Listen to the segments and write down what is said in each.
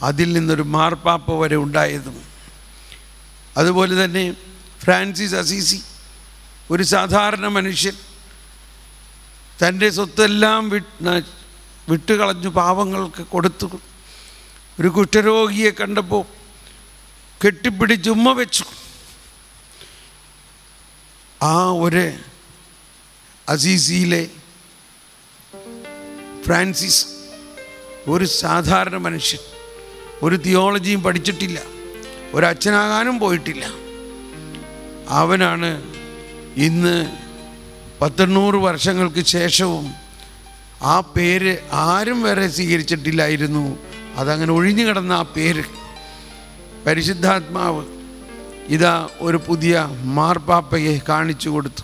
അതിൽ നിന്നൊരു മാർപ്പാപ്പ വരെ ഉണ്ടായതും. അതുപോലെ തന്നെ ഫ്രാൻസിസ് അസീസി, ഒരു സാധാരണ മനുഷ്യൻ, തൻ്റെ സ്വത്തെല്ലാം വിട്ടുകളഞ്ഞു പാവങ്ങൾക്ക് കൊടുത്തു. ഒരു കുഷ്ഠരോഗിയെ കണ്ടപ്പോൾ കെട്ടിപ്പിടിച്ച് ഉമ്മ വെച്ചു. ആ ഒരു അസീസിയിലെ ഫ്രാൻസിസ് ഒരു സാധാരണ മനുഷ്യൻ, ഒരു തിയോളജിയും പഠിച്ചിട്ടില്ല, ഒരച്ഛനാകാനും പോയിട്ടില്ല. അവനാണ് ഇന്ന് 1800 വർഷങ്ങൾക്ക് ശേഷവും ആ പേര് ആരും വേറെ സ്വീകരിച്ചിട്ടില്ലായിരുന്നു. അതങ്ങനെ ഒഴിഞ്ഞു കിടന്ന ആ പേര് പരിശുദ്ധാത്മാവ് ഇതാ ഒരു പുതിയ മാർപ്പാപ്പയെ കാണിച്ചു കൊടുത്തു.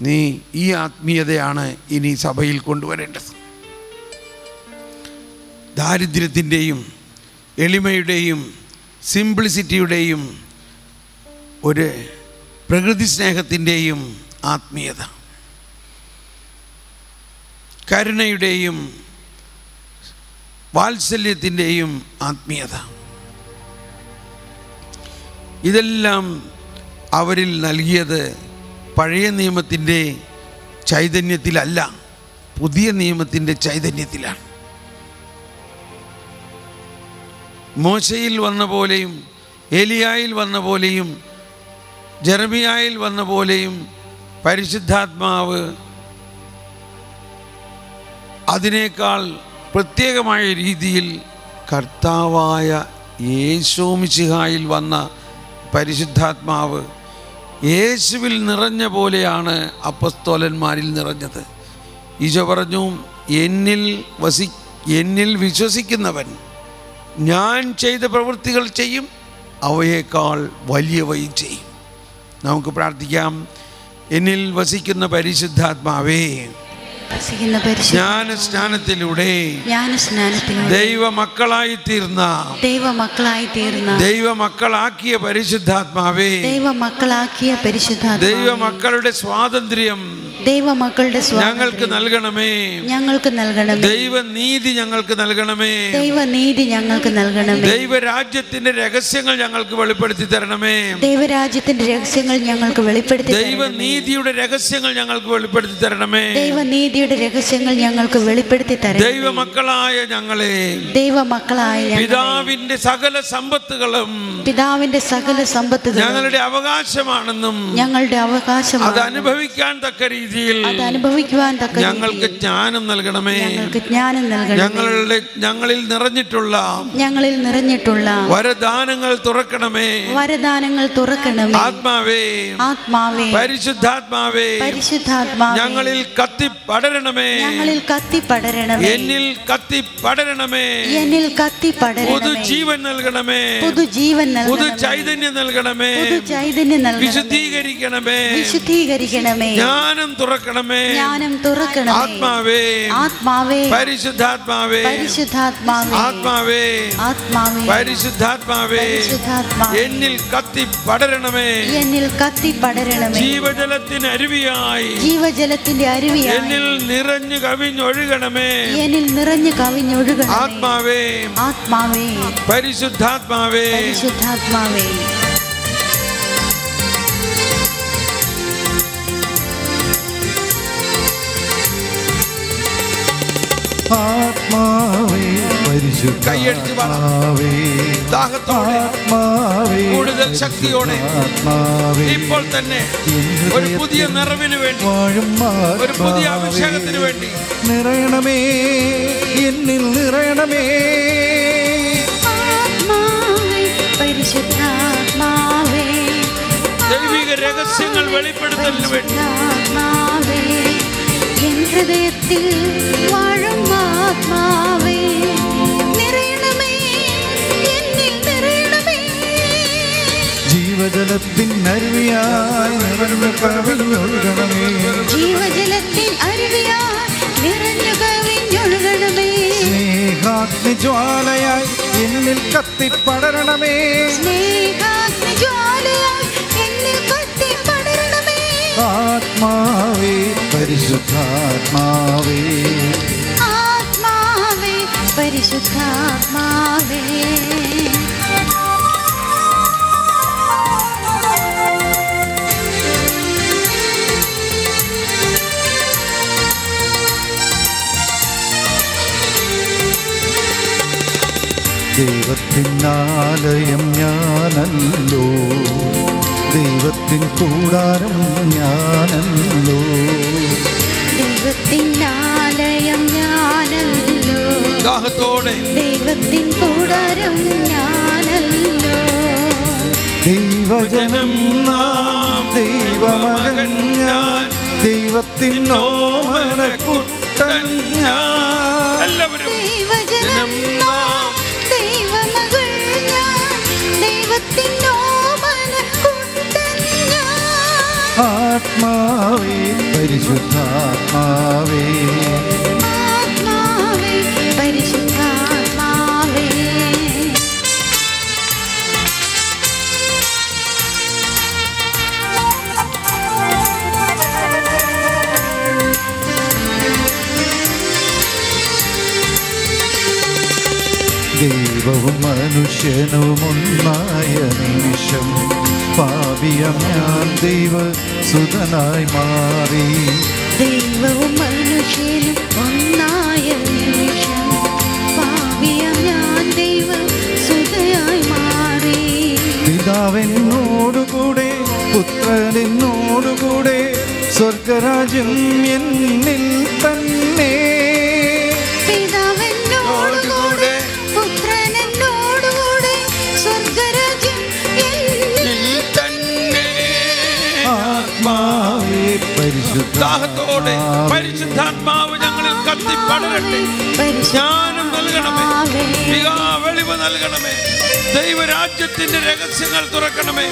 നീ ഈ ആത്മീയതയാണ് ഇനി സഭയിൽ കൊണ്ടുവരേണ്ടത്. ദാരിദ്ര്യത്തിൻ്റെയും എളിമയുടെയും സിംപ്ലിസിറ്റിയുടെയും ഒരു പ്രകൃതി സ്നേഹത്തിൻ്റെയും ആത്മീയത, കരുണയുടെയും വാത്സല്യത്തിൻ്റെയും ആത്മീയത, ഇതെല്ലാം അവരിൽ നൽകിയത് പഴയ നിയമത്തിൻ്റെ ചൈതന്യത്തിലല്ല, പുതിയ നിയമത്തിൻ്റെ ചൈതന്യത്തിലാണ്. മോശയിൽ വന്ന പോലെയും ഏലിയായിൽ വന്ന പോലെയും ജെറമിയായിൽ വന്ന പോലെയും പരിശുദ്ധാത്മാവ് അതിനേക്കാൾ പ്രത്യേകമായ രീതിയിൽ കർത്താവായ യേശുമിശിഹായിൽ വന്ന പരിശുദ്ധാത്മാവ് യേശുവിൽ നിറഞ്ഞ പോലെയാണ് അപ്പസ്തോലന്മാരിൽ നിറഞ്ഞത്. ഈശോ പറഞ്ഞു, എന്നിൽ വിശ്വസിക്കുന്നവൻ ഞാൻ ചെയ്ത പ്രവൃത്തികൾ ചെയ്യും, അവയേക്കാൾ വലിയവയും ചെയ്യും. നമുക്ക് പ്രാർത്ഥിക്കാം. എന്നിൽ വസിക്കുന്ന പരിശുദ്ധാത്മാവേ, ജ്ഞാനസ്നാനത്തിലൂടെ ദൈവമക്കളായി തീർന്ന ദൈവമക്കളാക്കിയ പരിശുദ്ധാത്മാവേ, ദൈവമക്കളുടെ സ്വാതന്ത്ര്യം ഞങ്ങൾക്ക് നൽകണമേ. ദൈവനീതി ഞങ്ങൾക്ക് നൽകണമേ. ദൈവരാജ്യത്തിന്റെ രഹസ്യങ്ങൾ ഞങ്ങൾക്ക് വെളിപ്പെടുത്തി തരണമേ. ദൈവനീതിയുടെ രഹസ്യങ്ങൾ ഞങ്ങൾക്ക് വെളിപ്പെടുത്തി തരണമേ. ദൈവമക്കളായ ഞങ്ങളെ പിതാവിന്റെ സകല സമ്പത്തുകളും ഞങ്ങളുടെ അവകാശമാണെന്നും അത് അനുഭവിക്കാൻ തക്ക രീതിയിൽ ഞങ്ങൾക്ക് ജ്ഞാനം നൽകണമേ. ഞങ്ങളിൽ നിറഞ്ഞിട്ടുള്ള വരദാനങ്ങൾ തുറക്കണമേ. ആത്മാവേ, പരിശുദ്ധാത്മാവേ, ഞങ്ങളിൽ കത്തി പടരണമേ. എന്നിൽ കത്തി പടരണമേ. പുതുജീവൻ നൽകണമേ. പുതു ചൈതന്യം നൽകണമേ. വിശുദ്ധീകരിക്കണമേ. ജ്ഞാനം തുറക്കണമേ. ആത്മാവേ, പരിശുദ്ധാത്മാവേ, ആത്മാവേ, പരിശുദ്ധാത്മാവേ, എന്നിൽ കത്തി പടരണമേ. ജീവജലത്തിന് അരുവിയായി എന്നിൽ നിറഞ്ഞു കവിഞ്ഞൊഴുകണമേ. ആത്മാവേ, പരിശുദ്ധാത്മാവേ, ആത്മാവേ, പരിശുദ്ധാത്മാവേ, ദാഹത്തോടെ കൂടുതൽ ശക്തിയോടെ ഇപ്പോൾ തന്നെ ഒരു പുതിയ നിറവിന് വേണ്ടി, ഒരു പുതിയ അഭിഷേകത്തിന് വേണ്ടി നിറയണമേ. എന്നിൽ നിറയണമേ. ദൈവിക രഹസ്യങ്ങൾ വെളിപ്പെടുത്തലിന് വേണ്ടി ഹൃദയത്തിൽ വാഴും ആത്മാവേ, നിറയണമേ, എന്നിൽ നിറയണമേ. ജീവജലത്തിൻ അരുവിയായി നിറഞ്ഞു കവിഞ്ഞൊഴുകണമേ. ജീവജലത്തിൻ അരുവിയായി നിറഞ്ഞു കവിഞ്ഞൊഴുകണമേ. സ്നേഹാഗ്നിജ്വാലയായി എന്നിൽ കത്തിപ്പടരണമേ. സ്നേഹാഗ്നിജ്വാലയായി എന്നിൽ കത്തിപ്പടരണമേ. ആത്മാവേ, പരിശുദ്ധാത്മാവേ, ആത്മാവേ, പരിശുദ്ധാത്മാവേ. ദൈവത്തിനാലയം ഞാനല്ലോ, ദൈവത്തിൻ കൂടാരം ഞാനല്ലോ. ദൈവത്തിനാലയം ഞാനല്ലോ, ദാഹത്തോടെ ദൈവത്തിൻ കൂടാരം ഞാനല്ലോ. ദൈവജനം നാം, ദൈവമകൻ ഞാൻ, ദൈവത്തിൻ ഓമനക്കുട്ടൻ ഞാൻ. എല്ലാവരും ദൈവജനം നാം, ദൈവമകൾ ഞാൻ, ദൈവത്തിൻ ഓമനക്കുട്ടൻ ഞാൻ. ആത്മാവേ പരിശുദ്ധാത്മാവേ, ആത്മാവേ പരിശുദ്ധാത്മാവേ. ദൈവവും മനുഷ്യനും ഒന്നായ നിമിഷം പാപിയം ഞാൻ ദൈവസുതനായി മാറി. ദൈവവും മനുഷ്യനും ഒന്നായ നിമിഷം പാപിയം ഞാൻ ദൈവസുതനായി മാറി. പിതാവെന്നോടുകൂടെ പുത്രനെന്നോടുകൂടെ സ്വർഗരാജ്യം എന്നിൽ തന്നെ. പിതാവെന്നോടുകൂടെ പുത്രനെന്നോടുകൂടെ സ്വർഗരാജ്യം എന്നിൽ തന്നെ. ആത്മാവേ ദാഹത്തോടെ പരിശുദ്ധാത്മാവ് ഞങ്ങളിൽ കത്തിപ്പടരട്ടെ. ജ്ഞാനം നൽകണമേ, വെളിവ് നൽകണമേ, ദൈവരാജ്യത്തിന്റെ രഹസ്യങ്ങൾ തുറക്കണമേ,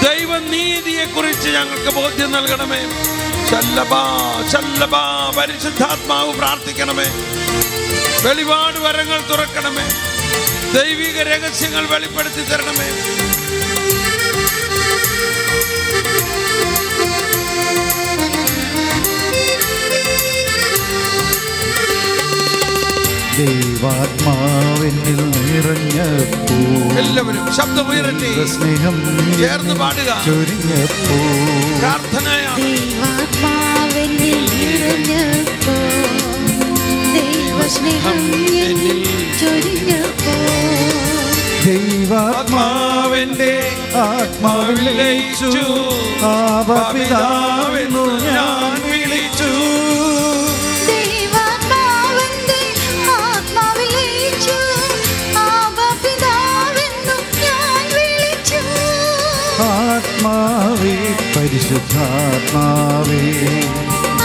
ദൈവനീതിയെ കുറിച്ച് ഞങ്ങൾക്ക് ബോധ്യം നൽകണമേ. ശല്ലബാ ശല്ലബാ പരിശുദ്ധാത്മാവ് പ്രാർത്ഥിക്കണമേ. വെളിപാട് വരങ്ങൾ തുറക്കണമേ, ദൈവിക രഹസ്യങ്ങൾ വെളിപ്പെടുത്തി തരണമേ. ദൈവാത്മാവെന്നിൽ നിറഞ്ഞപ്പോ, എല്ലാവരും ശബ്ദമുയരട്ടെ, സ്നേഹം ചേർന്ന് പാടുക. ചൊരിഞ്ഞപ്പോ, പ്രാർത്ഥനയാണ്. ദൈവാത്മാവെന്നിൽ നിറഞ്ഞപ്പോ, ദൈവസ്നേഹം എന്നിൽ ചൊരിഞ്ഞപ്പോ, ദൈവാത്മാവെന്റെ ആത്മാവിൽ ലയിച്ചു, ആബപിതാവെന്നു ഞാൻ വിളിച്ചു. ദൈവാത്മാവെന്റെ ആത്മാവിൽ ലയിച്ചു, ആബപിതാവെന്നു ഞാൻ വിളിച്ചു. ആത്മാവേ പരിശുദ്ധാത്മാവേ,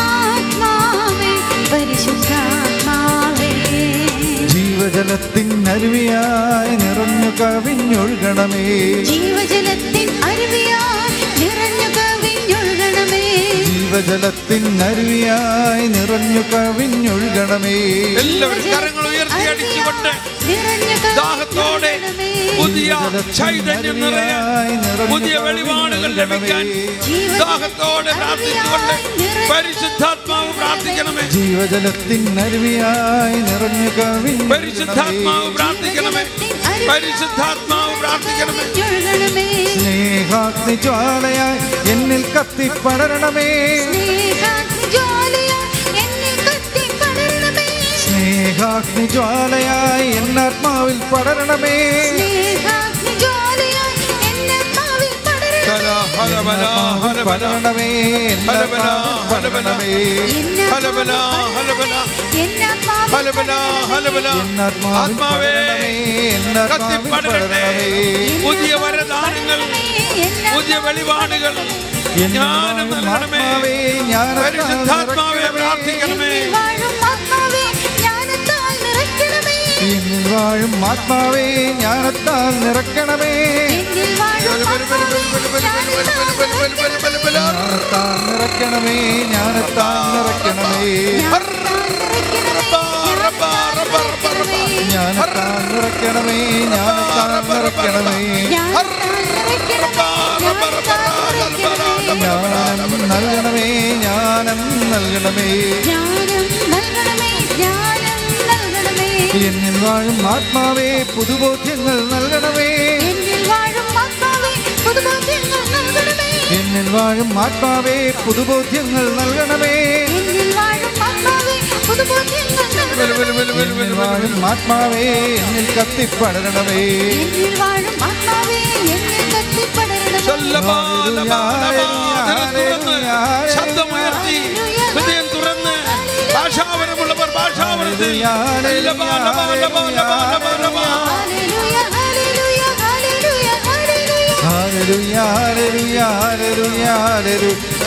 ആത്മാവേ പരിശുദ്ധാത്മാവേ. ജീവജലത്തിൻ അരുവിയായി നിറഞ്ഞു കവിഞ്ഞൊഴുകണമേ, ജീവജലത്തിൻ അരുവിയായി നിറഞ്ഞു കവിഞ്ഞൊഴുകണമേ, ജീവജലത്തിൻ അരുവിയായി നിറഞ്ഞു കവിഞ്ഞൊഴുകണമേ. എല്ലാവരും കരങ്ങൾ ഉയർത്തി അടിച്ചുകൊണ്ട് ദാഹത്തോടെ പുതിയ ചൈതന്യം നിറയാൻ, പുതിയ വെളിപാടുകൾ ലഭിക്കാൻ ദാഹത്തോടെ പ്രാർത്ഥിച്ചുകൊണ്ട് പരിശുദ്ധാത്മാവ് പ്രാർത്ഥിക്കണമേ. ജീവജലത്തിൻ അരുവിയായി നിറഞ്ഞു കവിഞ്ഞൊഴുകണമേ, പരിശുദ്ധാത്മാവ് പ്രാർത്ഥിക്കണമേ, പരിശുദ്ധാത്മാവ് പ്രാർത്ഥിക്കണമേ. സ്നേഹാഗ്നി ജ്വാലയായി എന്നിൽ കത്തിപ്പടരണമേ, സ്നേഹാഗ്നി ജ്വാലയായി എന്നാത്മാവിൽ പടരണമേ. പടരണമേ, പടരണമേ, ആത്മാവേ കത്തിപ്പടരട്ടെ. പുതിയ വരദാനങ്ങൾ, പുതിയ വെളിപാടുകൾ, ജ്ഞാനം നൽകണമേ. പരിശുദ്ധാത്മാവെ പ്രാർത്ഥിക്കണമേ. എന്നിൽ വാഴും ആത്മാവേ ജ്ഞാനത്താൽ നിറയ്ക്കണമേ, ജ്ഞാനത്താൽ നിറയ്ക്കണമേ, ജ്ഞാനത്താൽ നിറയ്ക്കണമേ, ജ്ഞാനത്താൽ നിറയ്ക്കണമേ, ജ്ഞാനത്താൽ നിറയ്ക്കണമേ. ജ്ഞാനം നൽകണമേ, ജ്ഞാനം നൽകണമേ, എന്നിൽ വാഴും ആത്മാവേ പുതുബോധ്യങ്ങൾ നൽകണമേ, എന്നിൽ വാഴും ആത്മാവേ പുതുബോധ്യങ്ങൾ നൽകണമേ, എന്നിൽ വാഴും ആത്മാവേ പുതുബോധ്യങ്ങൾ നൽകണമേ. എന്നിൽ വാഴും ആത്മാവേ പുതുബോധ്യങ്ങൾ നൽകണമേ. ആത്മാവേ എന്നിൽ കത്തിപ്പടരണമേ. എന്നിൽ വാഴും ആത്മാവേ എന്നിൽ കത്തിപ്പടരണമേ. ശബ്ദമുയർത്തി ഹൃദയം തുറന്ന് ഭാഷാവരമുള്ളവർ ഭാഷാവരത്തിൽ Hallelujah, hallelujah, hallelujah,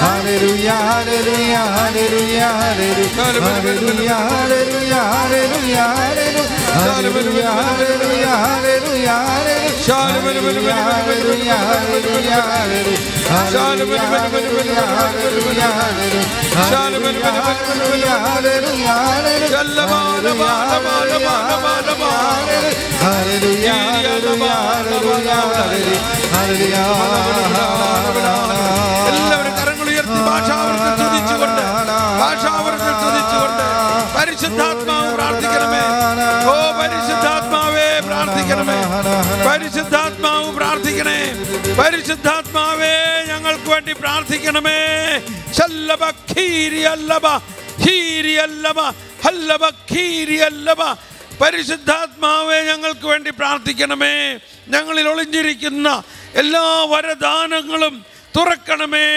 hallelujah, hallelujah, hallelujah, hallelujah, hallelujah, hallelujah, hallelujah, hallelujah, hallelujah, hallelujah, എല്ലാവരും കരങ്ങൾ ഉയർത്തി ഭാഷാവർത്തിൽ തുതിച്ചുകൊണ്ട് പരിശുദ്ധാത്മാവ് പ്രാർത്ഥിക്കണമേ. ഓ പരിശുദ്ധാത്മാവേ പ്രാർത്ഥിക്കണമേ. പരിശുദ്ധാത്മാവ് പ്രാർത്ഥിക്കണേ. പരിശുദ്ധാത്മാവേ ഞങ്ങൾക്ക് വേണ്ടി പ്രാർത്ഥിക്കണമേ. പരിശുദ്ധാത്മാവേ ഞങ്ങൾക്ക് വേണ്ടി പ്രാർത്ഥിക്കണമേ. ഞങ്ങളിൽ ഒളിഞ്ഞിരിക്കുന്ന എല്ലാ വരദാനങ്ങളും തുറക്കണമേ.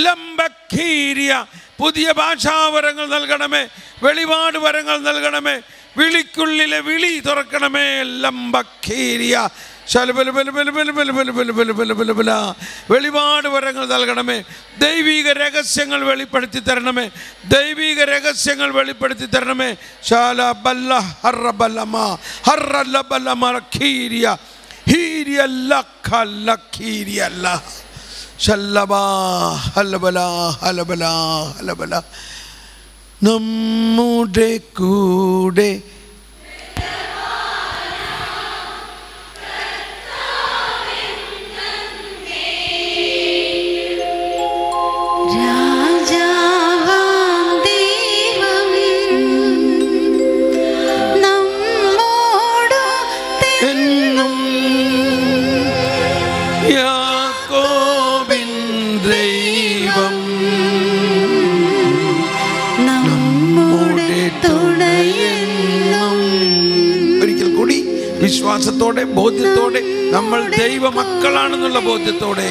ലംബഖീരിയ പുതിയ ഭാഷാവരങ്ങൾ നൽകണമേ. വെളിപാട് വരങ്ങൾ നൽകണമേ. വിളിക്കുള്ളിലെ വിളി തുറക്കണമേ. ലംബഖീരിയ വെളിപാട് വരങ്ങൾ നൽകണമേ. ദൈവിക രഹസ്യങ്ങൾ വെളിപ്പെടുത്തി തരണമേ. ദൈവിക രഹസ്യങ്ങൾ വെളിപ്പെടുത്തി തരണമേ. നമ്മുടെ കൂടെ വിശ്വാസത്തോടെ ബോധ്യത്തോടെ നമ്മൾ ദൈവ മക്കളാണെന്നുള്ള ബോധ്യത്തോടെ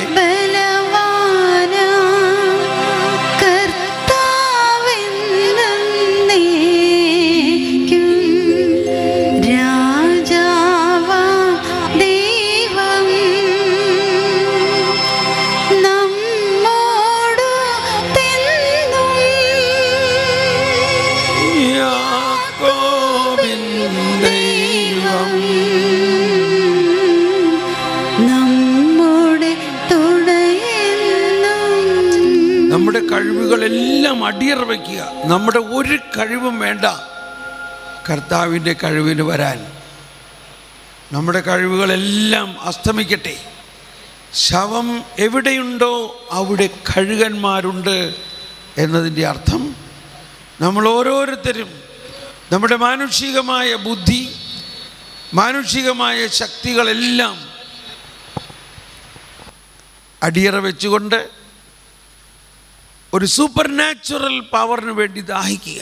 നമ്മുടെ കഴിവുകളെല്ലാം അടിയറ വയ്ക്കുക. നമ്മുടെ ഒരു കഴിവും വേണ്ട കർത്താവിൻ്റെ കഴിവിന് വരാൻ. നമ്മുടെ കഴിവുകളെല്ലാം അസ്തമിക്കട്ടെ. ശവം എവിടെയുണ്ടോ അവിടെ കഴുകന്മാരുണ്ട് എന്നതിൻ്റെ അർത്ഥം നമ്മൾ ഓരോരുത്തരും നമ്മുടെ മാനുഷികമായ ബുദ്ധി, മാനുഷികമായ ശക്തികളെല്ലാം അടിയറ വെച്ചുകൊണ്ട് ഒരു സൂപ്പർ നാച്ചുറൽ പവറിന് വേണ്ടി ദാഹിക്കുക.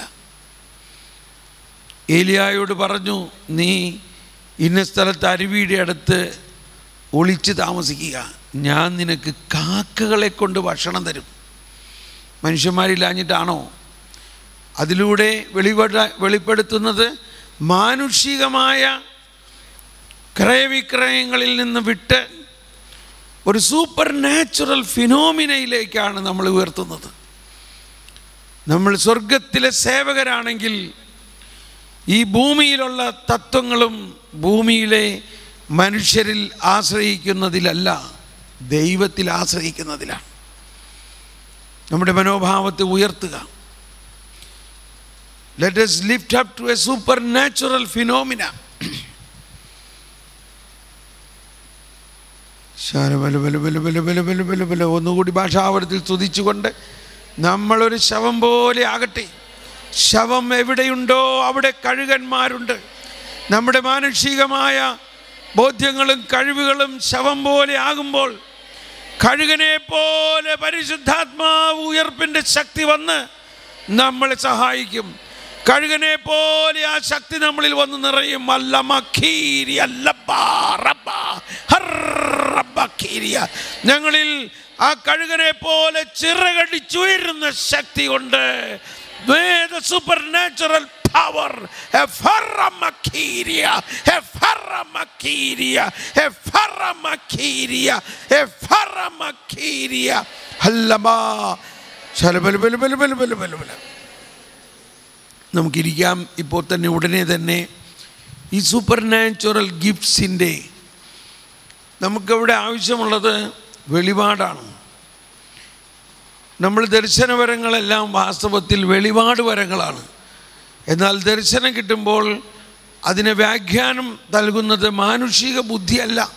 ഏലിയായോട് പറഞ്ഞു, നീ ഇന്ന സ്ഥലത്ത് അരുവിയുടെ അടുത്ത് ഒളിച്ച് താമസിക്കുക, ഞാൻ നിനക്ക് കാക്കകളെ കൊണ്ട് ഭക്ഷണം തരും. മനുഷ്യന്മാരില്ലാഞ്ഞിട്ടാണോ? അതിലൂടെ വെളിപ്പെടുത്തുന്നത് മാനുഷികമായ ക്രയവിക്രയങ്ങളിൽ നിന്ന് വിട്ട് ഒരു സൂപ്പർ നാച്ചുറൽ ഫിനോമിനയിലേക്കാണ് നമ്മൾ ഉയർത്തുന്നത്. നമ്മൾ സ്വർഗത്തിലെ സേവകരാണെങ്കിൽ ഈ ഭൂമിയിലുള്ള തത്വങ്ങളും ഭൂമിയിലെ മനുഷ്യരിൽ ആശ്രയിക്കുന്നതിലല്ല, ദൈവത്തിൽ ആശ്രയിക്കുന്നതിലാണ്. നമ്മുടെ മനോഭാവത്തെ ഉയർത്തുക. Let us lift up to a supernatural phenomena. ഒന്നുകൂടി ഭാഷാവരത്തിൽ സ്തുതിച്ചുകൊണ്ട് നമ്മളൊരു ശവം പോലെ ആകട്ടെ. ശവം എവിടെയുണ്ടോ അവിടെ കഴുകന്മാരുണ്ട്. നമ്മുടെ മാനുഷികമായ ബോധ്യങ്ങളും കഴിവുകളും ശവം പോലെ ആകുമ്പോൾ കഴുകനെ പോലെ പരിശുദ്ധാത്മാവ് ഉയർപ്പിൻ്റെ ശക്തി വന്ന് നമ്മളെ സഹായിക്കും. കഴുകനെ പോലെ ആ ശക്തി നമ്മളിൽ വന്ന് നിറയും. ഞങ്ങളിൽ ആ കഴുകനെ പോലെ ചിറകടിച്ചുയരുന്ന ശക്തി കൊണ്ട് supernatural power. നമുക്കിരിക്കാം ഇപ്പോൾ തന്നെ, ഉടനെ തന്നെ ഈ സൂപ്പർ നാച്ചുറൽ ഗിഫ്റ്റ്സിൻ്റെ നമുക്കിവിടെ ആവശ്യമുള്ളത് വെളിപാടാണ്. നമ്മൾ ദർശനവരങ്ങളെല്ലാം വാസ്തവത്തിൽ വെളിപാട് വരങ്ങളാണ്. എന്നാൽ ദർശനം കിട്ടുമ്പോൾ അതിന് വ്യാഖ്യാനം നൽകുന്നത് മാനുഷിക ബുദ്ധിയല്ല.